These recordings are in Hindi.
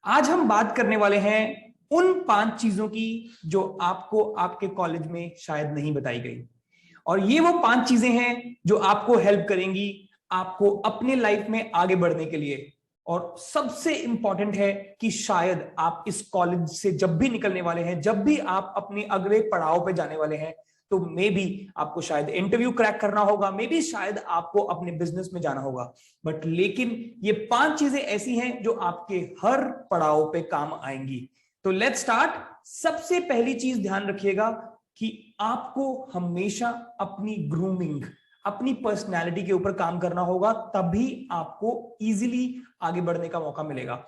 आज हम बात करने वाले हैं उन 5 चीजों की जो आपको आपके कॉलेज में शायद नहीं बताई गई। और ये वो 5 चीजें हैं जो आपको हेल्प करेंगी आपको अपने लाइफ में आगे बढ़ने के लिए। और सबसे इंपॉर्टेंट है कि शायद आप इस कॉलेज से जब भी निकलने वाले हैं, जब भी आप अपने अगले पड़ाव पे जाने वाले हैं, तो मे बी आपको शायद इंटरव्यू क्रैक करना होगा, मे बी शायद आपको अपने बिजनेस में जाना होगा। बट लेकिन ये 5 चीजें ऐसी हैं जो आपके हर पड़ाव पे काम आएंगी। तो लेट्स स्टार्ट। सबसे पहली चीज ध्यान रखिएगा कि आपको हमेशा अपनी ग्रूमिंग, अपनी पर्सनैलिटी के ऊपर काम करना होगा, तभी आपको इजीली आगे बढ़ने का मौका मिलेगा।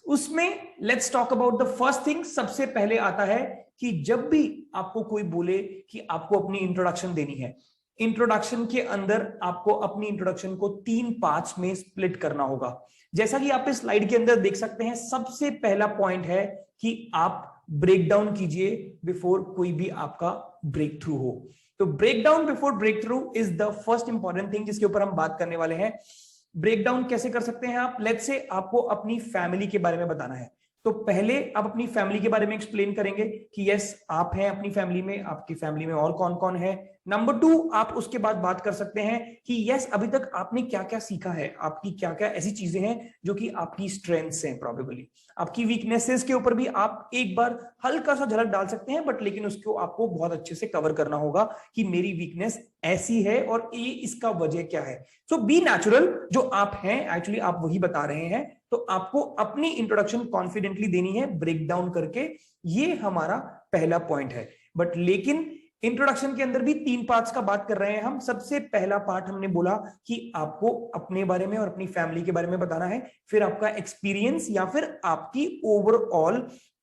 उसमें let's talk about the first thing. सबसे पहले आता है कि जब भी आपको कोई बोले कि आपको अपनी इंट्रोडक्शन देनी है, इंट्रोडक्शन के अंदर आपको अपनी इंट्रोडक्शन को 3 पार्ट्स में स्प्लिट करना होगा। जैसा कि आप इस स्लाइड के अंदर देख सकते हैं, सबसे पहला पॉइंट है कि आप ब्रेक डाउन कीजिए बिफोर कोई भी आपका ब्रेक थ्रू हो। तो break down before break through is the first important thing जिसके ऊपर हम बात करने वाले हैं। ब्रेक डाउन कैसे कर सकते हैं आप? लेट्स से आपको अपनी फैमिली के बारे में बताना है, तो पहले आप अपनी फैमिली के बारे में एक्सप्लेन करेंगे कि यस आप हैं अपनी फैमिली में, आपकी फैमिली में और कौन कौन है। नंबर 2, आप उसके बाद बात कर सकते हैं कि यस अभी तक आपने क्या क्या सीखा है, आपकी क्या क्या ऐसी चीजें हैं जो कि आपकी स्ट्रेंथ्स हैं, प्रोबेबली आपकी वीकनेसेस के ऊपर भी आप एक बार हल्का सा झलक डाल सकते हैं, बट लेकिन उसको आपको बहुत अच्छे से कवर करना होगा कि मेरी वीकनेस ऐसी है और ये इसका वजह क्या है। सो बी नेचुरल, जो आप हैं एक्चुअली आप वही बता रहे हैं। तो आपको अपनी इंट्रोडक्शन कॉन्फिडेंटली देनी है, ब्रेक डाउन करके। ये हमारा पहला पॉइंट है। बट लेकिन इंट्रोडक्शन के अंदर भी 3 पार्ट्स का बात कर रहे हैं हम। सबसे पहला पार्ट हमने बोला कि आपको अपने बारे में और अपनी फैमिली के बारे में बताना है, फिर आपका एक्सपीरियंस या फिर आपकी ओवरऑल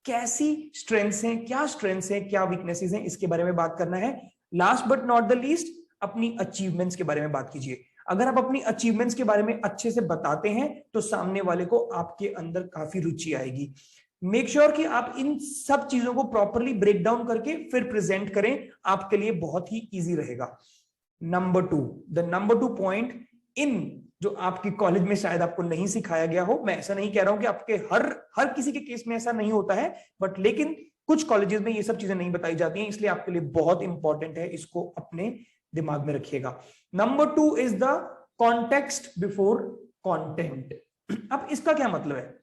कैसी स्ट्रेंथ्स हैं, क्या स्ट्रेंथ्स हैं, क्या वीकनेसेस हैं, इसके बारे में बात करना है। Last but not the least, अपनी अचीवमेंट्स के बारे में बात कीजिए। अगर आप अपनी अचीवमेंट्स के बारे में अच्छे से बताते हैं तो सामने वाले को आपके अंदर काफी रुचि आएगी। मेक श्योर कि आप इन सब चीजों को प्रॉपरली ब्रेक डाउन करके फिर प्रेजेंट करें, आपके लिए बहुत ही इजी रहेगा। नंबर टू पॉइंट, इन जो आपके कॉलेज में शायद आपको नहीं सिखाया गया हो, मैं ऐसा नहीं कह रहा हूं कि आपके हर किसी के केस में ऐसा नहीं होता है, बट लेकिन कुछ कॉलेजेस में ये सब चीजें नहीं बताई जाती हैं, इसलिए आपके लिए बहुत इंपॉर्टेंट है, इसको अपने दिमाग में रखिएगा। Number 2 is the context before content. अब इसका क्या मतलब है?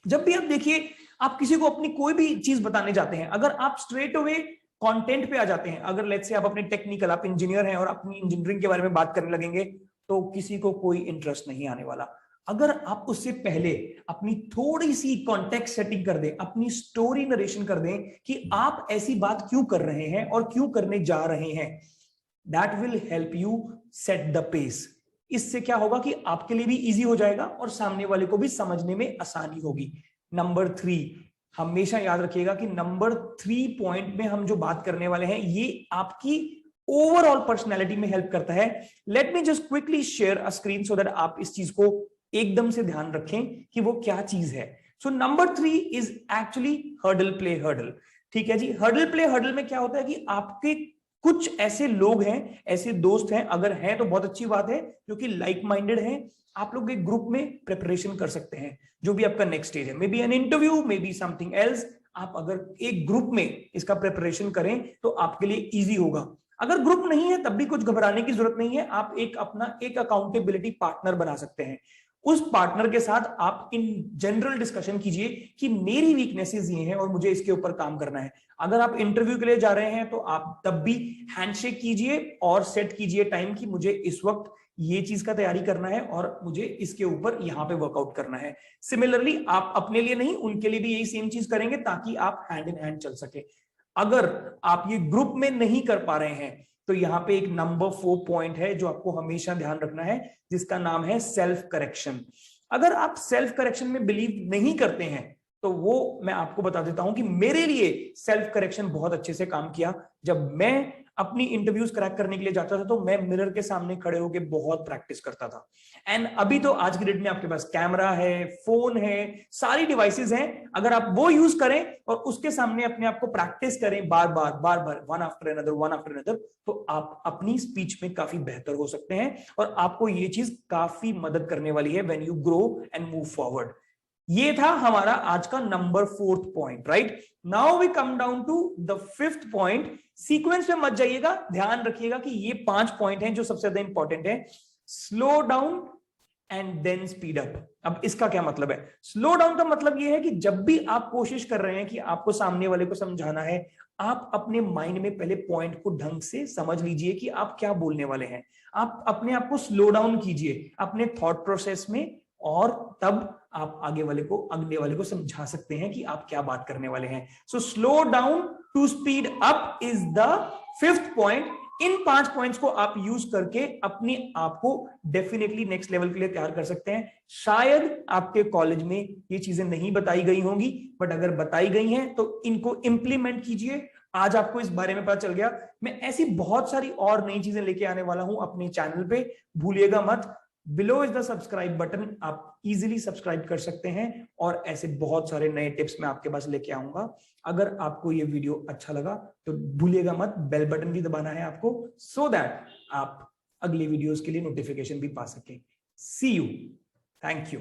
जब भी आप देखिए, आप किसी को अपनी कोई भी चीज बताने जाते हैं, अगर आप स्ट्रेट अवे कंटेंट पे आ जाते हैं, अगर लेट्स से आप अपने टेक्निकल, आप इंजीनियर हैं और अपनी इंजीनियरिंग के बारे में बात करने लगेंगे, तो किसी को कोई इंटरेस्ट नहीं आने वाला। अगर आप उससे पहले अपनी थोड़ी सी कॉन्टेक्स्ट सेटिंग कर दें, अपनी स्टोरी नरेशन कर दें कि आप ऐसी बात क्यों कर रहे हैं और क्यों करने जा रहे हैं, that will help you set the pace. इससे क्या होगा कि आपके लिए भी इजी हो जाएगा और सामने वाले को भी समझने में आसानी होगी। नंबर 3, हमेशा याद रखिएगा कि नंबर 3 पॉइंट में हम जो बात करने वाले हैं, ये आपकी ओवरऑल पर्सनैलिटी में हेल्प करता है। Let me just quickly share a screen so that आप इस चीज को एकदम से ध्यान रखें कि वो क्या चीज है। So number 3 is actually hurdle play hurdle. ठीक है जी, हर्डल प्ले हर्डल में क्या होता है कि आपके कुछ ऐसे लोग हैं, ऐसे दोस्त हैं, अगर हैं तो बहुत अच्छी बात है, जो कि लाइक माइंडेड हैं। आप लोग एक ग्रुप में प्रिपरेशन कर सकते हैं, जो भी आपका नेक्स्ट स्टेज है, may be an interview, may be something else. आप अगर एक ग्रुप में इसका प्रिपरेशन करें तो आपके लिए इजी होगा। अगर ग्रुप नहीं है तब भी कुछ घबराने की जरूरत नहीं है, आप एक अपना एक अकाउंटेबिलिटी पार्टनर बना सकते हैं। उस पार्टनर के साथ आप इन जनरल डिस्कशन कीजिए कि मेरी वीकनेसेस ये हैं और मुझे इसके ऊपर काम करना है। अगर आप इंटरव्यू के लिए जा रहे हैं तो आप तब भी हैंडशेक कीजिए और सेट कीजिए टाइम कि मुझे इस वक्त ये चीज का तैयारी करना है और मुझे इसके ऊपर यहां पे वर्कआउट करना है। सिमिलरली आप अपने लिए नहीं, उनके लिए भी यही सेम चीज करेंगे ताकि आप हैंड इन हैंड चल सके। अगर आप ये ग्रुप में नहीं कर पा रहे हैं तो यहाँ पे एक नंबर 4 पॉइंट है जो आपको हमेशा ध्यान रखना है, जिसका नाम है सेल्फ करेक्शन। अगर आप सेल्फ करेक्शन में बिलीव नहीं करते हैं तो वो मैं आपको बता देता हूं कि मेरे लिए सेल्फ करेक्शन बहुत अच्छे से काम किया। जब मैं अपनी इंटरव्यूज क्रैक करने के लिए जाता था तो मैं मिरर के सामने खड़े होकर बहुत प्रैक्टिस करता था। एंड अभी तो आज की डेट में आपके पास कैमरा है, फोन है, सारी डिवाइसेस हैं। अगर आप वो यूज करें और उसके सामने अपने आप को प्रैक्टिस करें बार बार, वन आफ्टर अनदर, तो आप अपनी स्पीच में काफी बेहतर हो सकते हैं और आपको ये चीज काफी मदद करने वाली है when you grow and move forward. ये था हमारा आज का number 4th point, right. Now we come down to the 5th point. Sequence में मत जाइएगा, ध्यान रखिएगा कि ये 5 पॉइंट हैं जो सबसे ज्यादा इंपॉर्टेंट है। Slow down and then speed up. अब इसका क्या मतलब है? स्लो डाउन का मतलब यह है कि जब भी आप कोशिश कर रहे हैं कि आपको सामने वाले को समझाना है, आप अपने माइंड में पहले पॉइंट को ढंग से समझ लीजिए कि आप क्या बोलने वाले हैं। आप अपने आप को स्लो डाउन कीजिए अपने थॉट प्रोसेस में, और तब आप अगले वाले को समझा सकते हैं कि आप क्या बात करने वाले हैं। So slow down to speed up is the 5th point. इन 5 पॉइंट्स को आप यूज करके अपने आप को डेफिनेटली नेक्स्ट लेवल के लिए तैयार कर सकते हैं। शायद आपके कॉलेज में ये चीजें नहीं बताई गई होंगी, बट अगर बताई गई हैं तो इनको इंप्लीमेंट कीजिए। आज आपको इस बारे में पता चल गया। मैं ऐसी बहुत सारी और नई चीजें लेके आने वाला हूं अपने चैनल पे, भूलिएगा मत। Below is the subscribe button, आप इजीली सब्सक्राइब कर सकते हैं, और ऐसे बहुत सारे नए टिप्स मैं आपके पास लेके आऊंगा। अगर आपको ये वीडियो अच्छा लगा तो भूलिएगा मत बेल बटन भी दबाना है आपको, सो दैट आप अगली वीडियोस के लिए नोटिफिकेशन भी पा सकें। सी यू, थैंक यू।